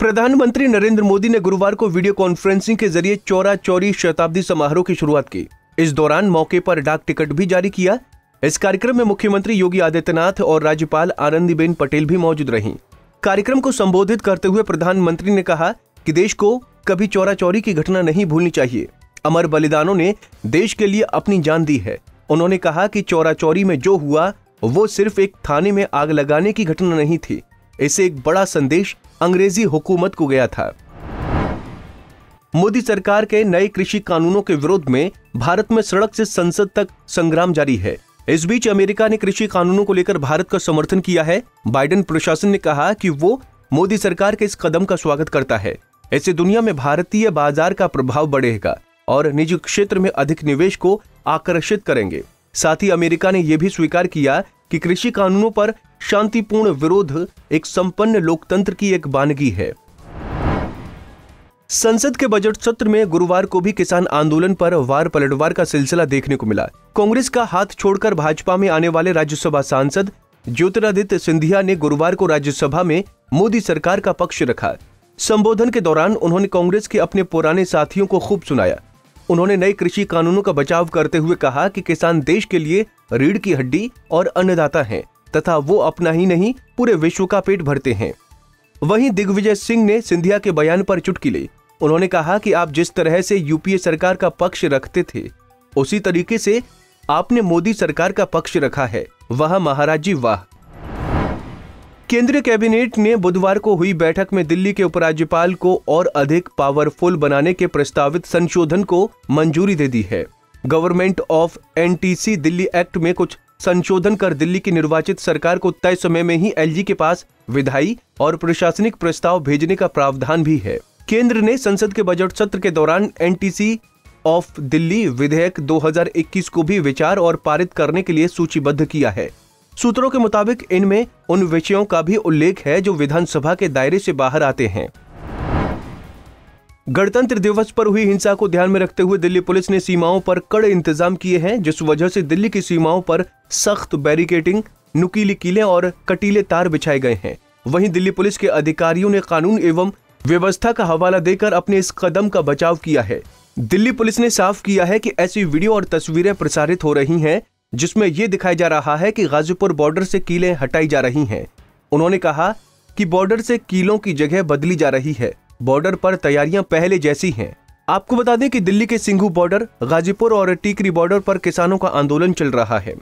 प्रधानमंत्री नरेंद्र मोदी ने गुरुवार को वीडियो कॉन्फ्रेंसिंग के जरिए चौरा चौरी शताब्दी समारोह की शुरुआत की। इस दौरान मौके पर डाक टिकट भी जारी किया। इस कार्यक्रम में मुख्यमंत्री योगी आदित्यनाथ और राज्यपाल आनंदीबेन पटेल भी मौजूद रहीं। कार्यक्रम को संबोधित करते हुए प्रधानमंत्री ने कहा कि देश को कभी चौरा चौरी की घटना नहीं भूलनी चाहिए। अमर बलिदानों ने देश के लिए अपनी जान दी है। उन्होंने कहा कि चौरा चौरी में जो हुआ वो सिर्फ एक थाने में आग लगाने की घटना नहीं थी, इससे एक बड़ा संदेश अंग्रेजी हुकूमत को गया था। मोदी सरकार के नए कृषि कानूनों के विरोध में भारत में सड़क से संसद तक संग्राम जारी है। इस बीच अमेरिका ने कृषि कानूनों को लेकर भारत का समर्थन किया है। बाइडेन प्रशासन ने कहा कि वो मोदी सरकार के इस कदम का स्वागत करता है। इससे दुनिया में भारतीय बाजार का प्रभाव बढ़ेगा और निजी क्षेत्र में अधिक निवेश को आकर्षित करेंगे। साथ ही अमेरिका ने यह भी स्वीकार किया कि कृषि कानूनों पर शांतिपूर्ण विरोध एक संपन्न लोकतंत्र की एक वानगी है। संसद के बजट सत्र में गुरुवार को भी किसान आंदोलन पर वार पलटवार का सिलसिला देखने को मिला। कांग्रेस का हाथ छोड़कर भाजपा में आने वाले राज्यसभा सांसद ज्योतिरादित्य सिंधिया ने गुरुवार को राज्यसभा में मोदी सरकार का पक्ष रखा। संबोधन के दौरान उन्होंने कांग्रेस के अपने पुराने साथियों को खूब सुनाया। उन्होंने नए कृषि कानूनों का बचाव करते हुए कहा कि किसान देश के लिए रीढ़ की हड्डी और अन्नदाता हैं तथा वो अपना ही नहीं पूरे विश्व का पेट भरते हैं। वहीं दिग्विजय सिंह ने सिंधिया के बयान पर चुटकी ली। उन्होंने कहा कि आप जिस तरह से यूपीए सरकार का पक्ष रखते थे उसी तरीके से आपने मोदी सरकार का पक्ष रखा है। वाह महाराज जी वाह। केंद्रीय कैबिनेट ने बुधवार को हुई बैठक में दिल्ली के उपराज्यपाल को और अधिक पावरफुल बनाने के प्रस्तावित संशोधन को मंजूरी दे दी है। Government of NTC Delhi act में कुछ संशोधन कर दिल्ली की निर्वाचित सरकार को तय समय में ही एलजी के पास विधायी और प्रशासनिक प्रस्ताव भेजने का प्रावधान भी है। केंद्र ने संसद के बजट सत्र के दौरान एनटीसी ऑफ दिल्ली विधेयक 2021 को भी विचार और पारित करने के लिए सूचीबद्ध किया है। सूत्रों के मुताबिक इनमें उन विषयों का भी उल्लेख है जो विधानसभा के दायरे से बाहर आते हैं। गणतंत्र दिवस पर हुई हिंसा को ध्यान में रखते हुए दिल्ली पुलिस ने सीमाओं पर कड़े इंतजाम किए हैं, जिस वजह से दिल्ली की सीमाओं पर सख्त बैरिकेडिंग, नुकीली कीलें और कटीले तार बिछाए गए हैं। वहीं दिल्ली पुलिस के अधिकारियों ने कानून एवं व्यवस्था का हवाला देकर अपने इस कदम का बचाव किया है। दिल्ली पुलिस ने साफ किया है कि ऐसी वीडियो और तस्वीरें प्रसारित हो रही हैं जिसमें यह दिखाया जा रहा है कि गाजीपुर बॉर्डर से कीलें हटाई जा रही हैं। उन्होंने कहा कि बॉर्डर से कीलों की जगह बदली जा रही है। बॉर्डर पर तैयारियां पहले जैसी हैं। आपको बता दें कि दिल्ली के सिंघू बॉर्डर, गाजीपुर और टीकरी बॉर्डर पर किसानों का आंदोलन चल रहा है।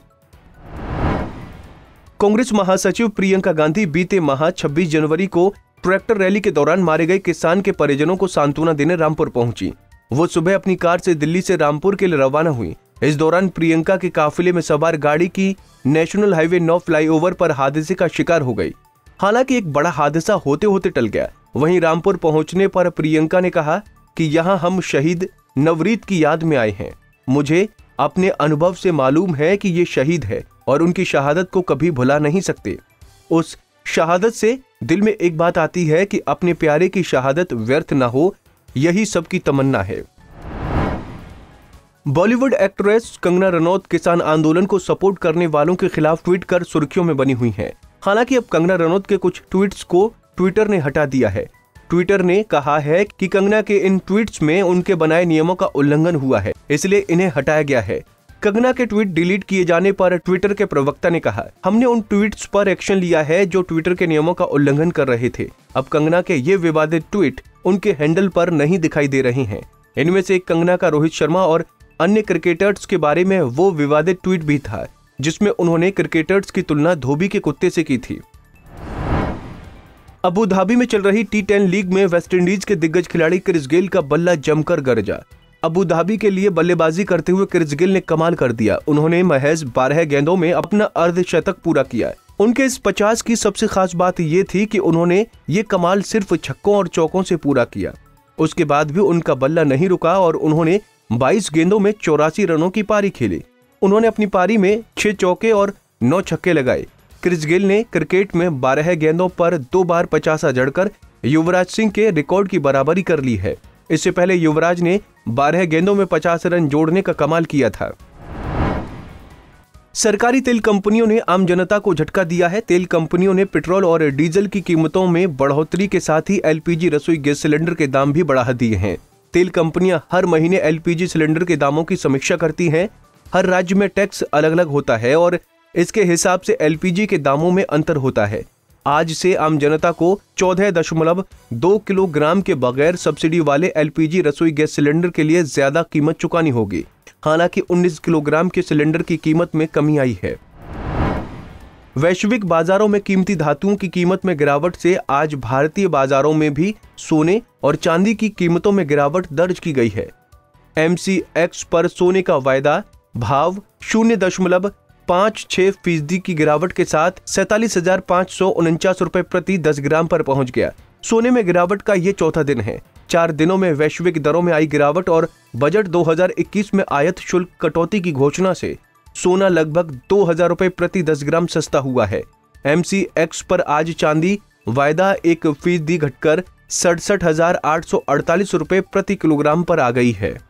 कांग्रेस महासचिव प्रियंका गांधी बीते माह 26 जनवरी को ट्रैक्टर रैली के दौरान मारे गए किसान के परिजनों को सांत्वना देने रामपुर पहुंची। वो सुबह अपनी कार से दिल्ली से रामपुर के लिए रवाना हुई। इस दौरान प्रियंका के काफिले में सवार गाड़ी की नेशनल हाईवे 9 फ्लाईओवर पर हादसे का शिकार हो गई। हालांकि एक बड़ा हादसा होते होते टल गया। वहीं रामपुर पहुंचने पर प्रियंका ने कहा कि यहां हम शहीद नवरीत की याद में आए हैं। मुझे अपने अनुभव से मालूम है कि ये शहीद है और उनकी शहादत को कभी भुला नहीं सकते। उस शहादत से दिल में एक बात आती है कि अपने प्यारे की शहादत व्यर्थ ना हो, यही सबकी तमन्ना है। बॉलीवुड एक्ट्रेस कंगना रनौत किसान आंदोलन को सपोर्ट करने वालों के खिलाफ ट्वीट कर सुर्खियों में बनी हुई हैं। हालांकि अब कंगना रनौत के कुछ ट्वीट्स को ट्विटर ने हटा दिया है। ट्विटर ने कहा है कि कंगना के इन ट्वीट्स में उनके बनाए नियमों का उल्लंघन हुआ है, इसलिए इन्हें हटाया गया है। कंगना के ट्वीट डिलीट किए जाने पर ट्विटर के प्रवक्ता ने कहा, हमने उन ट्वीट्स पर एक्शन लिया है जो ट्विटर के नियमों का उल्लंघन कर रहे थे। अब कंगना के ये विवादित ट्वीट उनके हैंडल पर नहीं दिखाई दे रहे हैं। इनमें से एक कंगना का रोहित शर्मा और अन्य क्रिकेटर्स के बारे में वो विवादित ट्वीट भी था जिसमें उन्होंने क्रिकेटर्स की तुलना धोबी के कुत्ते से की थी। अबू धाबी में चल रही T10 लीग में वेस्टइंडीज के दिग्गज खिलाड़ी क्रिस गेल का बल्ला जमकर गरजा। अबू धाबी के लिए बल्लेबाजी करते हुए क्रिस गेल ने कमाल कर दिया। उन्होंने महज 12 गेंदों में अपना अर्धशतक पूरा किया। उनके इस 50 की सबसे खास बात ये थी कि उन्होंने ये कमाल सिर्फ छक्कों और चौकों से पूरा किया। उसके बाद भी उनका बल्ला नहीं रुका और उन्होंने 22 गेंदों में 84 रनों की पारी खेली। उन्होंने अपनी पारी में 6 चौके और 9 छक्के लगाए। क्रिस गेल ने क्रिकेट में 12 गेंदों पर 2 बार 50 जड़कर युवराज सिंह के रिकॉर्ड की बराबरी कर ली है। इससे पहले युवराज ने 12 गेंदों में 50 रन जोड़ने का कमाल किया था। सरकारी तेल कंपनियों ने आम जनता को झटका दिया है। तेल कंपनियों ने पेट्रोल और डीजल की कीमतों में बढ़ोतरी के साथ ही एलपीजी रसोई गैस सिलेंडर के दाम भी बढ़ा दिए हैं। तेल कंपनियां हर महीने एलपीजी सिलेंडर के दामों की समीक्षा करती हैं। हर राज्य में टैक्स अलग अलग होता है और इसके हिसाब से एलपीजी के दामों में अंतर होता है। आज से आम जनता को 14.2 किलोग्राम के बगैर सब्सिडी वाले एलपीजी रसोई गैस सिलेंडर के लिए ज्यादा कीमत चुकानी होगी। हालांकि 19 किलोग्राम के सिलेंडर की कीमत में कमी आई है। वैश्विक बाजारों में कीमती धातुओं की कीमत में गिरावट से आज भारतीय बाजारों में भी सोने और चांदी की कीमतों में गिरावट दर्ज की गई है। एमसीएक्स पर सोने का वायदा भाव 0.56% की गिरावट के साथ 47,549 रुपए प्रति 10 ग्राम पर पहुंच गया। सोने में गिरावट का ये चौथा दिन है। 4 दिनों में वैश्विक दरों में आई गिरावट और बजट 2021 में आयात शुल्क कटौती की घोषणा से सोना लगभग 2,000 रुपए प्रति 10 ग्राम सस्ता हुआ है। एमसीएक्स पर आज चांदी वायदा 1% घटकर 67,848 रुपए प्रति किलोग्राम पर आ गई है।